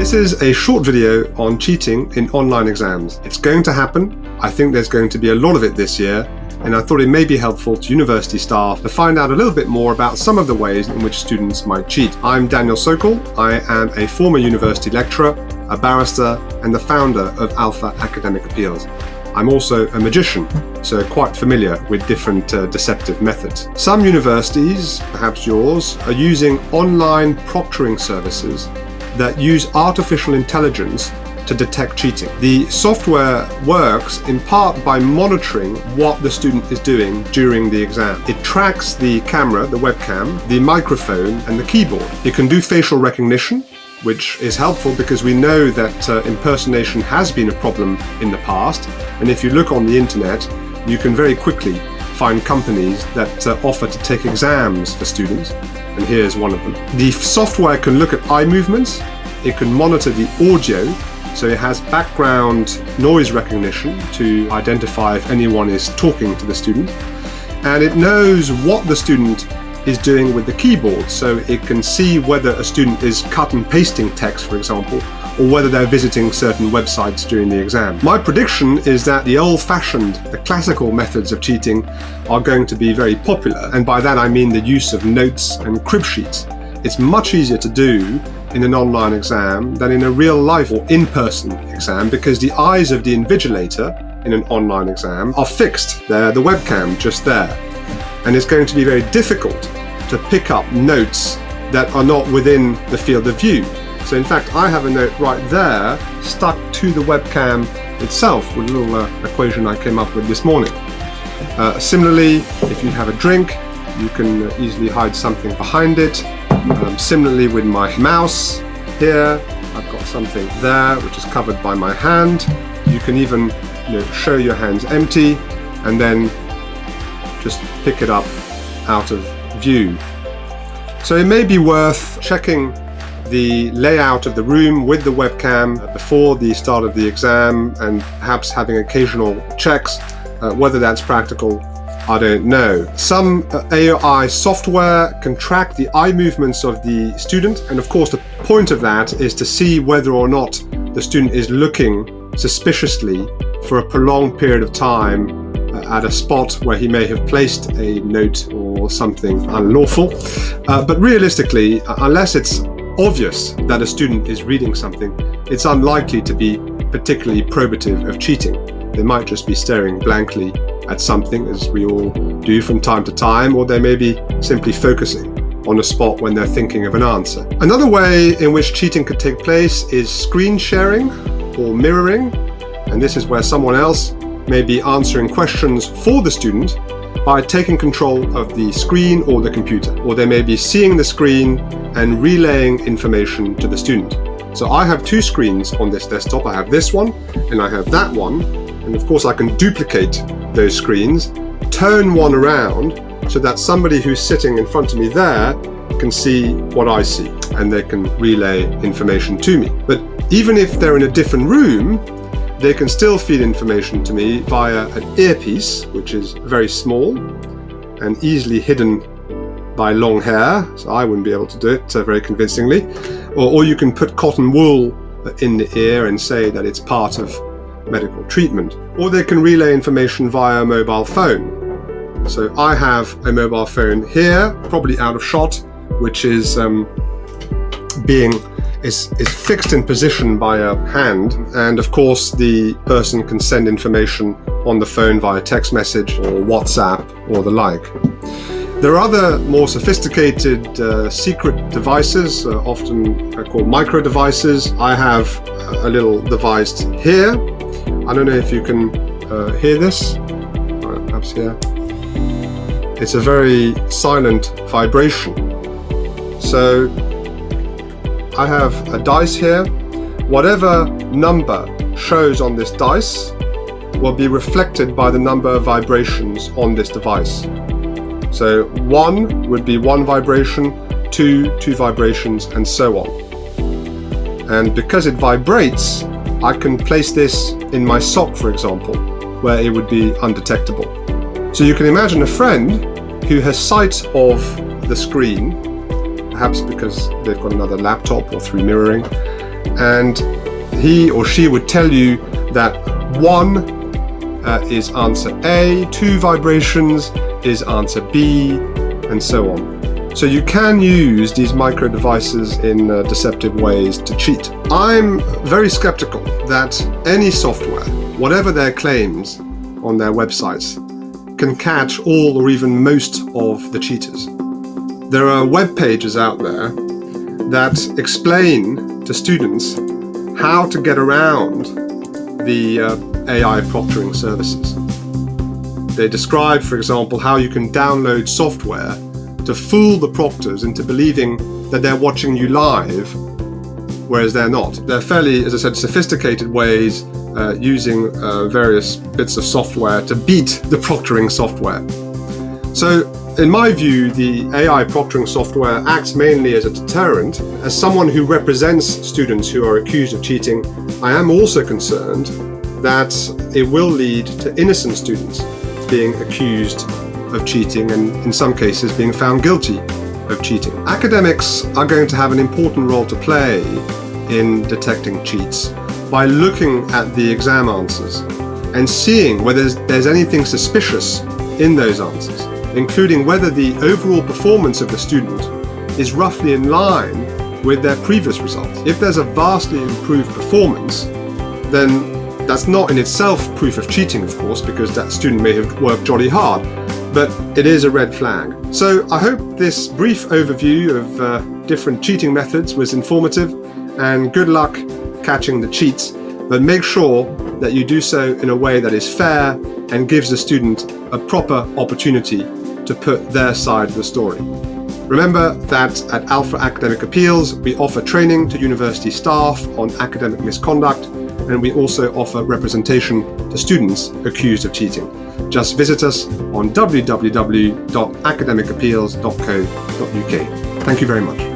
This is a short video on cheating in online exams. It's going to happen. I think there's going to be a lot of it this year, and I thought it may be helpful to university staff to find out a little bit more about some of the ways in which students might cheat. I'm Daniel Sokol. I am a former university lecturer, a barrister, and the founder of Alpha Academic Appeals. I'm also a magician, so quite familiar with different deceptive methods. Some universities, perhaps yours, are using online proctoring services that use artificial intelligence to detect cheating. The software works in part by monitoring what the student is doing during the exam. It tracks the camera, the webcam, the microphone, and the keyboard. It can do facial recognition, which is helpful because we know that impersonation has been a problem in the past. And if you look on the internet, you can very quickly find companies that offer to take exams for students. And here's one of them. The software can look at eye movements. It can monitor the audio. So it has background noise recognition to identify if anyone is talking to the student. And it knows what the student is doing with the keyboard, so it can see whether a student is cut and pasting text, for example, or whether they're visiting certain websites during the exam. My prediction is that the old-fashioned, the classical methods of cheating are going to be very popular, and by that I mean the use of notes and crib sheets. It's much easier to do in an online exam than in a real-life or in-person exam because the eyes of the invigilator in an online exam are fixed. They're the webcam just there. And it's going to be very difficult to pick up notes that are not within the field of view. So in fact, I have a note right there stuck to the webcam itself with a little equation I came up with this morning. Similarly, if you have a drink, you can easily hide something behind it. Similarly with my mouse here, I've got something there which is covered by my hand. You can even show your hands empty and then just pick it up out of view. So it may be worth checking the layout of the room with the webcam before the start of the exam and perhaps having occasional checks. Whether that's practical, I don't know. Some AI software can track the eye movements of the student, and of course the point of that is to see whether or not the student is looking suspiciously for a prolonged period of time at a spot where he may have placed a note or something unlawful. But realistically, unless it's obvious that a student is reading something, it's unlikely to be particularly probative of cheating. They might just be staring blankly at something, as we all do from time to time, or they may be simply focusing on a spot when they're thinking of an answer. Another way in which cheating could take place is screen sharing or mirroring, and this is where someone else may be answering questions for the student by taking control of the screen or the computer, or they may be seeing the screen and relaying information to the student. So I have two screens on this desktop. I have this one and I have that one, and of course I can duplicate those screens, turn one around so that somebody who's sitting in front of me there can see what I see and they can relay information to me. But even if they're in a different room, they can still feed information to me via an earpiece, which is very small and easily hidden by long hair, so I wouldn't be able to do it very convincingly. Or you can put cotton wool in the ear and say that it's part of medical treatment. Or they can relay information via a mobile phone. So I have a mobile phone here, probably out of shot, which is is fixed in position by a hand, and of course the person can send information on the phone via text message or WhatsApp or the like. There are other more sophisticated secret devices, often called micro devices. I have a little device here. I don't know if you can hear this. Perhaps here. It's a very silent vibration. So I have a dice here. Whatever number shows on this dice will be reflected by the number of vibrations on this device. So 1 would be 1 vibration, 2 vibrations, and so on. And because it vibrates, I can place this in my sock, for example, where it would be undetectable. So you can imagine a friend who has sight of the screen, perhaps because they've got another laptop or through mirroring, and he or she would tell you that 1 is answer A, 2 vibrations is answer B, and so on. So you can use these micro devices in deceptive ways to cheat. I'm very skeptical that any software, whatever their claims on their websites, can catch all or even most of the cheaters. There are web pages out there that explain to students how to get around the AI proctoring services. They describe, for example, how you can download software to fool the proctors into believing that they're watching you live, whereas they're not. They're fairly, as I said, sophisticated ways using various bits of software to beat the proctoring software. So, in my view, the AI proctoring software acts mainly as a deterrent. As someone who represents students who are accused of cheating, I am also concerned that it will lead to innocent students being accused of cheating and in some cases being found guilty of cheating. Academics are going to have an important role to play in detecting cheats by looking at the exam answers and seeing whether there's anything suspicious in those answers, including whether the overall performance of the student is roughly in line with their previous results. If there's a vastly improved performance, then that's not in itself proof of cheating, of course, because that student may have worked jolly hard, but it is a red flag. So I hope this brief overview of different cheating methods was informative, and good luck catching the cheats, but make sure that you do so in a way that is fair and gives the student a proper opportunity to put their side of the story. Remember that at Alpha Academic Appeals, we offer training to university staff on academic misconduct, and we also offer representation to students accused of cheating. Just visit us on www.academicappeals.co.uk. Thank you very much.